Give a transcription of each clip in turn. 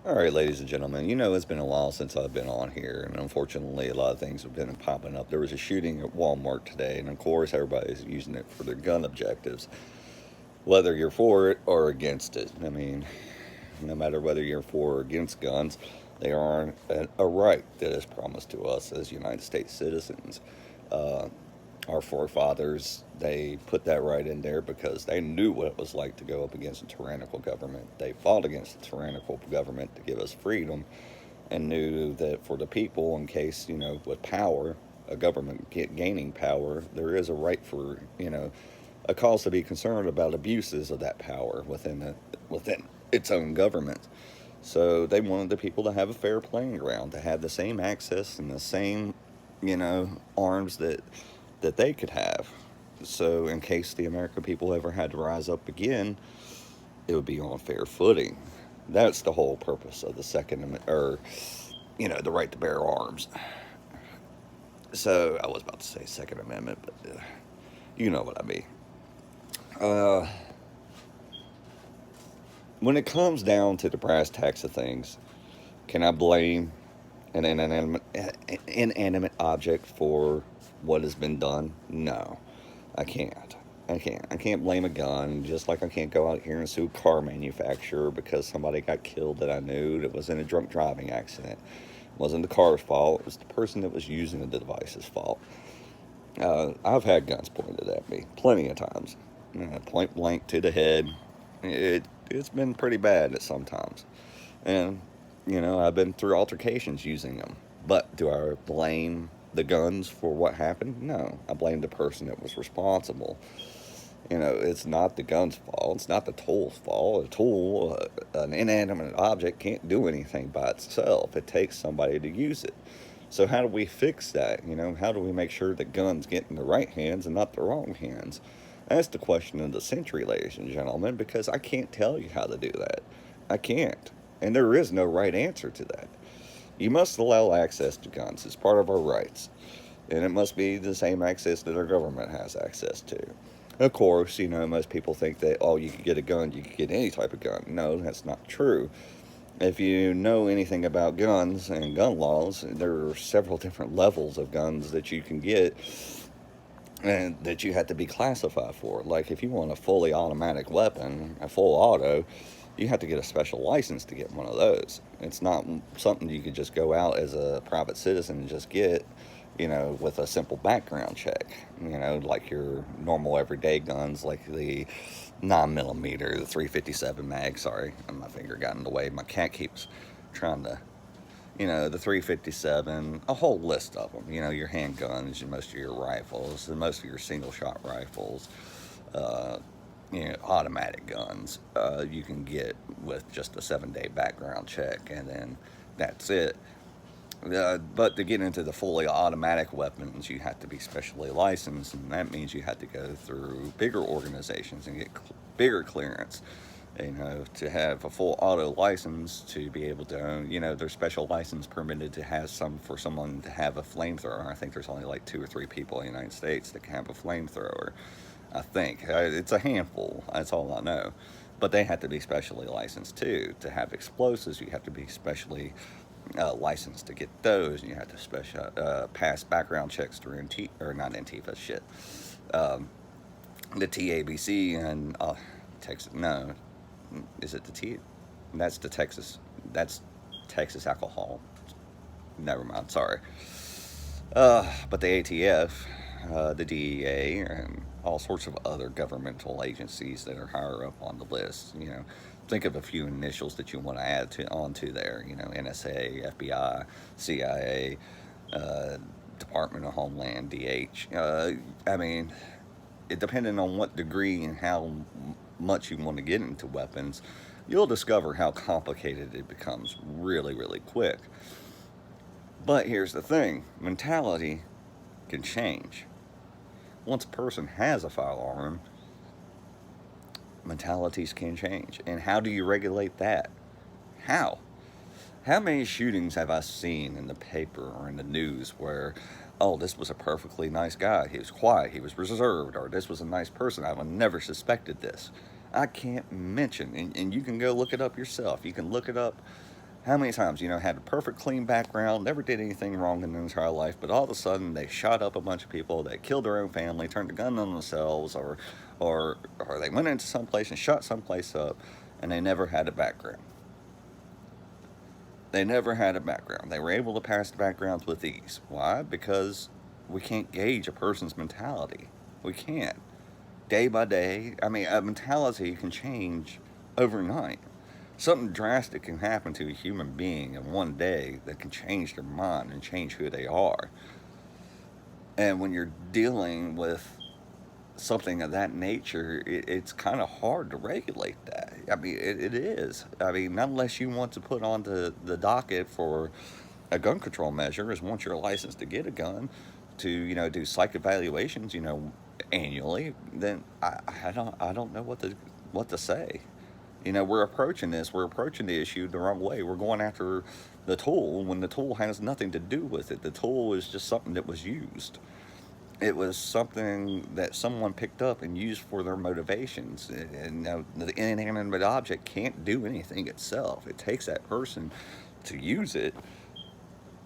All right, ladies and gentlemen, it's been a while since I've been on here, and unfortunately, a lot of things have been popping up. There was a shooting at Walmart today, and of course, everybody's using it for their gun objectives, whether you're for it or against it. I mean, no matter whether you're for or against guns, they are a right that is promised to us as United States citizens. Uh, our forefathers, they put that right in there because they knew what it was like to go up against a tyrannical government. They fought against the tyrannical government to give us freedom and knew that for the people, in case, with power, a government gaining power, there is a right for, a cause to be concerned about abuses of that power within its own government. So they wanted the people to have a fair playing ground, to have the same access and the same, arms that they could have. So in case the American people ever had to rise up again, it would be on fair footing. That's the whole purpose of the Second Amendment, or the right to bear arms. So I was about to say Second Amendment, but you know what I mean. Uh, when it comes down to the brass tacks of things, can I blame an inanimate object for what has been done? No, I can't. I can't blame a gun, just like I can't go out here and sue a car manufacturer because somebody got killed that I knew that was in a drunk driving accident. It wasn't the car's fault, it was the person that was using the device's fault. I've had guns pointed at me plenty of times, point blank to the head. It's been pretty bad at sometimes, and I've been through altercations using them. But do I blame the guns for what happened? No, I blame the person that was responsible. It's not the gun's fault. It's not the tool's fault. A tool, an inanimate object, can't do anything by itself. It takes somebody to use it. So how do we fix that? How do we make sure that guns get in the right hands and not the wrong hands? That's the question of the century, ladies and gentlemen, because I can't tell you how to do that. I can't. And there is no right answer to that. You must allow access to guns. It's part of our rights. And it must be the same access that our government has access to. Of course, most people think that, oh, you could get a gun, you could get any type of gun. No, that's not true. If you know anything about guns and gun laws, there are several different levels of guns that you can get and that you have to be classified for. Like if you want a fully automatic weapon, a full auto, you have to get a special license to get one of those. It's not something you could just go out as a private citizen and just get, with a simple background check. Like your normal everyday guns, like the 9mm, the 357 mag. Sorry, my finger got in the way. My cat keeps trying to, the 357, a whole list of them. Your handguns, most of your rifles, and most of your single shot rifles. Uh, Automatic guns you can get with just a 7-day background check, and then that's it. But to get into the fully automatic weapons, you have to be specially licensed, and that means you have to go through bigger organizations and get bigger clearance. To have a full auto license to be able to own, there's special license permitted to have some for someone to have a flamethrower. I think there's only like 2 or 3 people in the United States that can have a flamethrower. I think it's a handful. That's all I know. But they have to be specially licensed too. To have explosives, you have to be specially licensed to get those, and you have to pass background checks through or not Antifa shit, um, the TABC and Texas. No, is it the T? That's the Texas. That's Texas alcohol. Never mind. Sorry. But the ATF, the DEA, and all sorts of other governmental agencies that are higher up on the list. Think of a few initials that you want to add onto there. NSA, FBI, CIA, uh, Department of Homeland, DH. I mean, it depending on what degree and how much you want to get into weapons, you'll discover how complicated it becomes really, really quick. But here's the thing: mentality can change. Once a person has a firearm, mentalities can change. And how do you regulate that? How? How many shootings have I seen in the paper or in the news where, oh, this was a perfectly nice guy. He was quiet, he was reserved, or this was a nice person. I would never suspected this. I can't mention, and you can go look it up yourself. You can look it up How many times, had a perfect clean background, never did anything wrong in their entire life, but all of a sudden they shot up a bunch of people, they killed their own family, turned a gun on themselves, or they went into some place and shot someplace up, and they never had a background. They never had a background. They were able to pass the backgrounds with ease. Why? Because we can't gauge a person's mentality. We can't. Day by day, I mean, a mentality can change overnight. Something drastic can happen to a human being in one day that can change their mind and change who they are. And when you're dealing with something of that nature, it's kind of hard to regulate that. I mean, it is. I mean, not unless you want to put on the docket for a gun control measure is once you're licensed to get a gun to, do psych evaluations, annually, then I don't know what to say. We're approaching the issue the wrong way. We're going after the tool when the tool has nothing to do with it. The tool is just something that was used. It was something that someone picked up and used for their motivations. And the inanimate object can't do anything itself. It takes that person to use it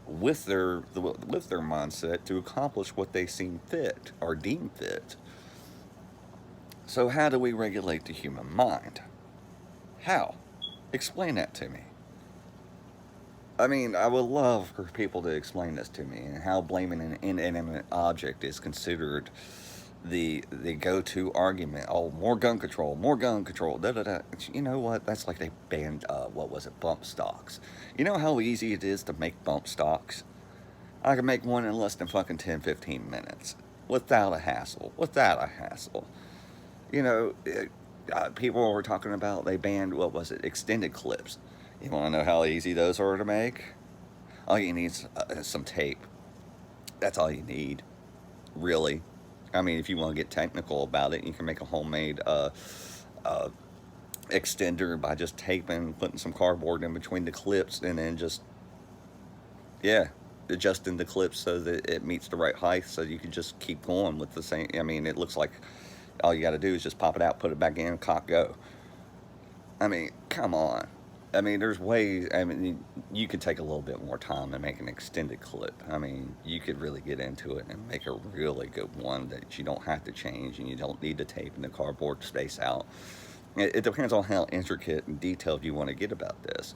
with their mindset to accomplish what they seem fit or deem fit. So how do we regulate the human mind? How? Explain that to me. I mean, I would love for people to explain this to me and how blaming an inanimate object is considered the go-to argument. Oh, more gun control, more gun control. Da da da. You know what? That's like they banned what was it? Bump stocks. You know how easy it is to make bump stocks? I can make one in less than fucking 10, 15 minutes without a hassle. Without a hassle. People were talking about they banned what was it? Extended clips. You want to know how easy those are to make? All you need is some tape. That's all you need, really. I mean, if you want to get technical about it, you can make a homemade extender by just taping, putting some cardboard in between the clips, and then just, yeah, adjusting the clips so that it meets the right height so you can just keep going with the same. I mean, it looks like all you got to do is just pop it out, put it back in, cock, go. I mean, come on. I mean, there's ways. I mean, you could take a little bit more time and make an extended clip. I mean, you could really get into it and make a really good one that you don't have to change and you don't need to tape and the cardboard space out. It depends on how intricate and detailed you want to get about this.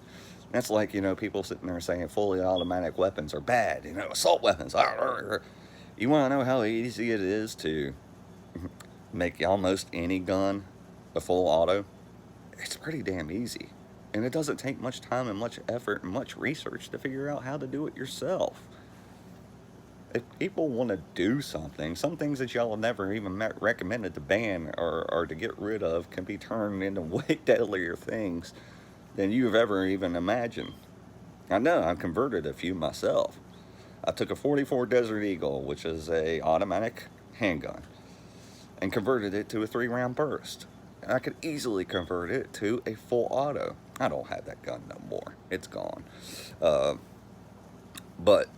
That's like, people sitting there saying fully automatic weapons are bad, assault weapons. You want to know how easy it is to make almost any gun a full auto? It's pretty damn easy. And it doesn't take much time and much effort and much research to figure out how to do it yourself. If people want to do something, some things that y'all have never even recommended to ban or to get rid of can be turned into way deadlier things than you've ever even imagined. I know, I've converted a few myself. I took a 44 Desert Eagle, which is a automatic handgun, and converted it to a 3-round burst. And I could easily convert it to a full auto. I don't have that gun no more. It's gone. But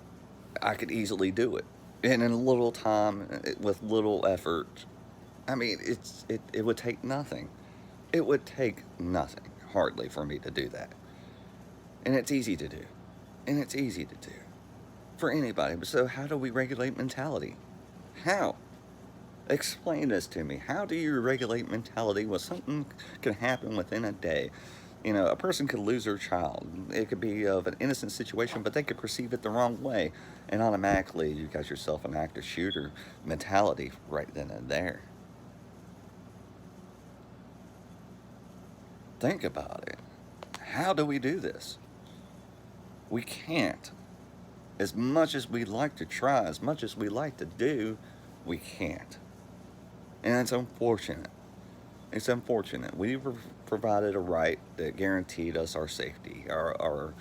I could easily do it. And in a little time, with little effort, I mean, it would take nothing. It would take nothing, hardly, for me to do that. And it's easy to do. And it's easy to do. For anybody. So how do we regulate mentality? How? Explain this to me. How do you regulate mentality when something can happen within a day? A person could lose their child. It could be of an innocent situation, but they could perceive it the wrong way. And automatically, you got yourself an active shooter mentality right then and there. Think about it. How do we do this? We can't. As much as we like to try, as much as we like to do, we can't. And it's unfortunate. It's unfortunate. We provided a right that guaranteed us our safety, our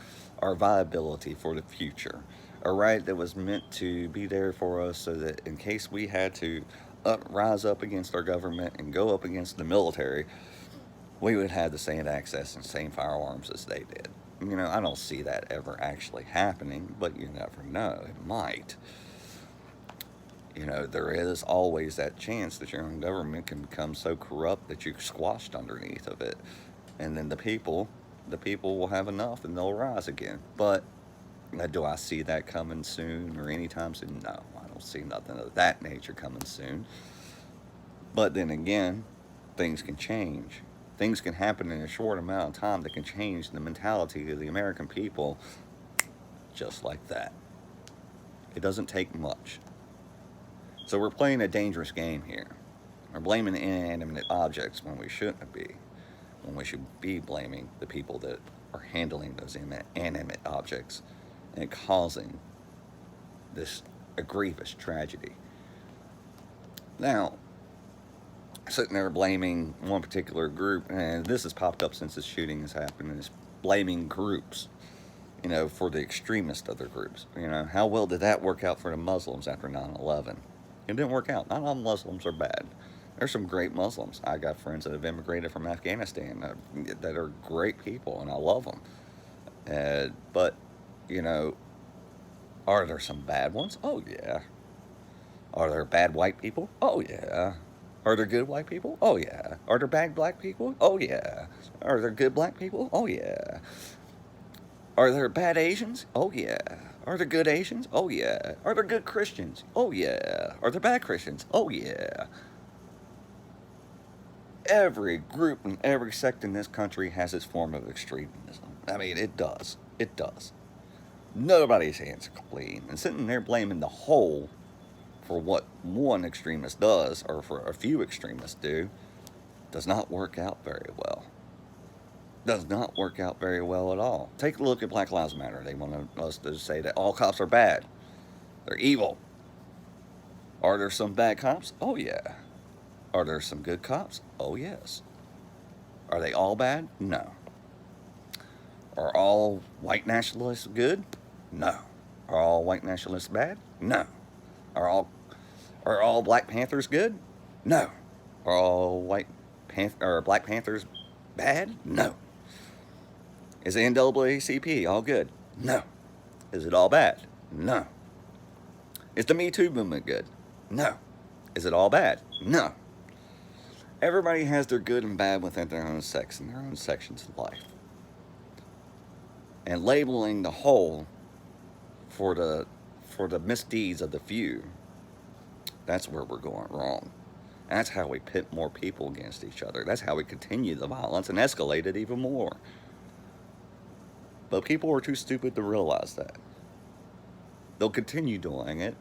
viability for the future. A right that was meant to be there for us so that in case we had to rise up against our government and go up against the military, we would have the same access and same firearms as they did. I don't see that ever actually happening, but you never know. It might. There is always that chance that your own government can become so corrupt that you're squashed underneath of it. And then the people the people will have enough and they'll rise again. But do I see that coming soon or anytime soon? No, I don't see nothing of that nature coming soon. But then again, things can change. Things can happen in a short amount of time that can change the mentality of the American people just like that. It doesn't take much. So we're playing a dangerous game here. We're blaming inanimate objects when we shouldn't be. When we should be blaming the people that are handling those inanimate objects and causing this a grievous tragedy. Now, sitting there blaming one particular group, and this has popped up since this shooting has happened, is blaming groups, for the extremist of their groups. How well did that work out for the Muslims after 9/11? It didn't work out. Not all Muslims are bad. There's some great Muslims. I got friends that have immigrated from Afghanistan that are great people, and I love them. But, are there some bad ones? Oh, yeah. Are there bad white people? Oh, yeah. Are there good white people? Oh, yeah. Are there bad black people? Oh, yeah. Are there good black people? Oh, yeah. Are there bad Asians? Oh, yeah. Are there good Asians? Oh, yeah. Are there good Christians? Oh, yeah. Are there bad Christians? Oh, yeah. Every group and every sect in this country has its form of extremism. I mean, it does. It does. Nobody's hands are clean. And sitting there blaming the whole for what one extremist does, or for a few extremists do, does not work out very well. Does not work out very well at all. Take a look at Black Lives Matter. They want us to say that all cops are bad. They're evil. Are there some bad cops? Oh, yeah. Are there some good cops? Oh, yes. Are they all bad? No. Are all white nationalists good? No. Are all white nationalists bad? No. Are all Black Panthers good? No. Are all Black Panthers bad? No. Is the NAACP all good? No. Is it all bad? No. Is the Me Too movement good? No. Is it all bad? No. Everybody has their good and bad within their own sex and their own sections of life. And labeling the whole for the misdeeds of the few, that's where we're going wrong. That's how we pit more people against each other. That's how we continue the violence and escalate it even more. But people are too stupid to realize that. They'll continue doing it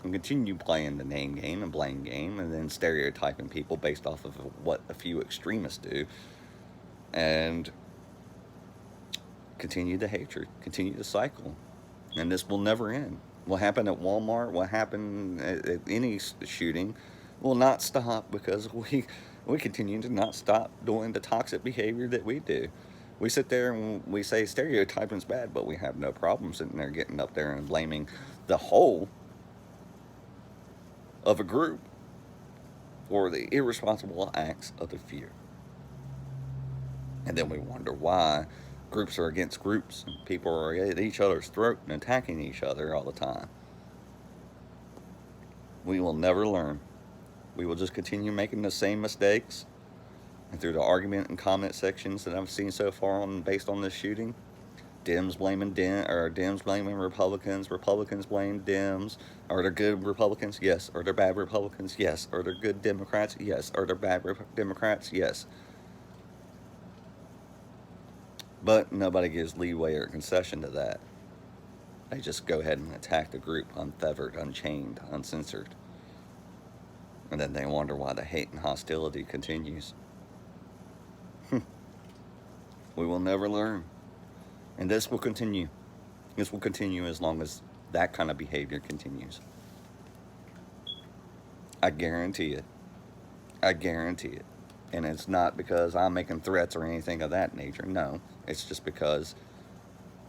and continue playing the name game and blame game and then stereotyping people based off of what a few extremists do, and continue the hatred, continue the cycle. And this will never end. What happened at Walmart, what happened at any shooting will not stop because we continue to not stop doing the toxic behavior that we do. We sit there and we say stereotyping's bad, but we have no problem sitting there getting up there and blaming the whole of a group for the irresponsible acts of the few. And then we wonder why groups are against groups and people are at each other's throat and attacking each other all the time. We will never learn. We will just continue making the same mistakes. And through the argument and comment sections that I've seen so far based on this shooting, Dems blaming Republicans, Republicans blame Dems. Are there good Republicans? Yes. Are there bad Republicans? Yes. Are there good Democrats? Yes. Are there bad Democrats? Yes. But nobody gives leeway or concession to that. They just go ahead and attack the group unfettered, unchained, uncensored. And then they wonder why the hate and hostility continues. We will never learn. And this will continue. This will continue as long as that kind of behavior continues. I guarantee it. I guarantee it. And it's not because I'm making threats or anything of that nature. No. It's just because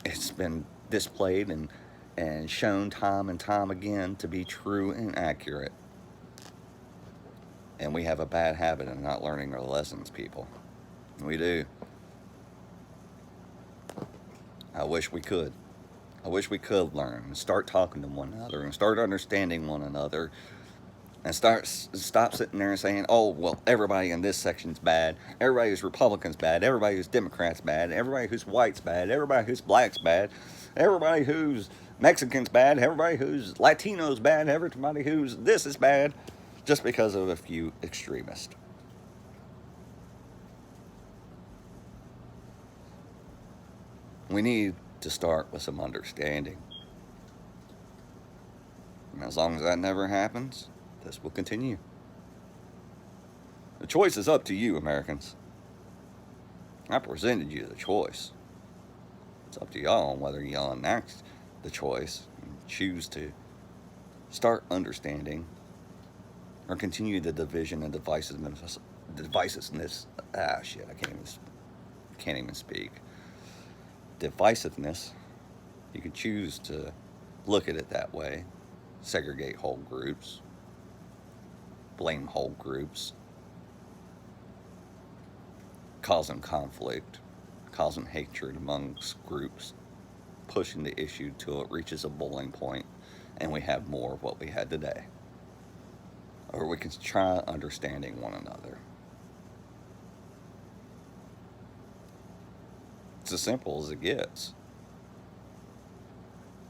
it's been displayed and shown time and time again to be true and accurate. And we have a bad habit of not learning our lessons, people. We do. I wish we could. I wish we could learn and start talking to one another and start understanding one another And stop sitting there and saying, oh, well, everybody in this section's bad, everybody who's Republicans bad, everybody who's Democrats bad, everybody who's white's bad, everybody who's black's bad, everybody who's Mexicans bad, everybody who's Latinos bad, everybody who's this is bad, just because of a few extremists. We need to start with some understanding. And as long as that never happens, this will continue. The choice is up to you, Americans. I presented you the choice. It's up to y'all on whether y'all enact the choice and choose to start understanding or continue the division and divisiveness. I can't even speak. Divisiveness. You can choose to look at it that way, segregate whole groups, blame whole groups, causing conflict, causing hatred amongst groups, pushing the issue till it reaches a boiling point and we have more of what we had today. Or we can try understanding one another. It's as simple as it gets.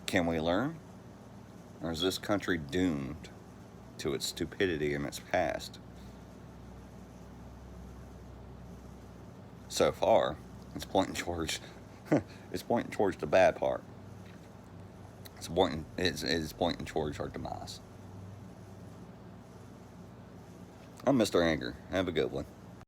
Can we learn? Or is this country doomed to its stupidity in its past? So far, it's pointing towards the bad part. It's pointing towards our demise. I'm Mr. Anger. Have a good one.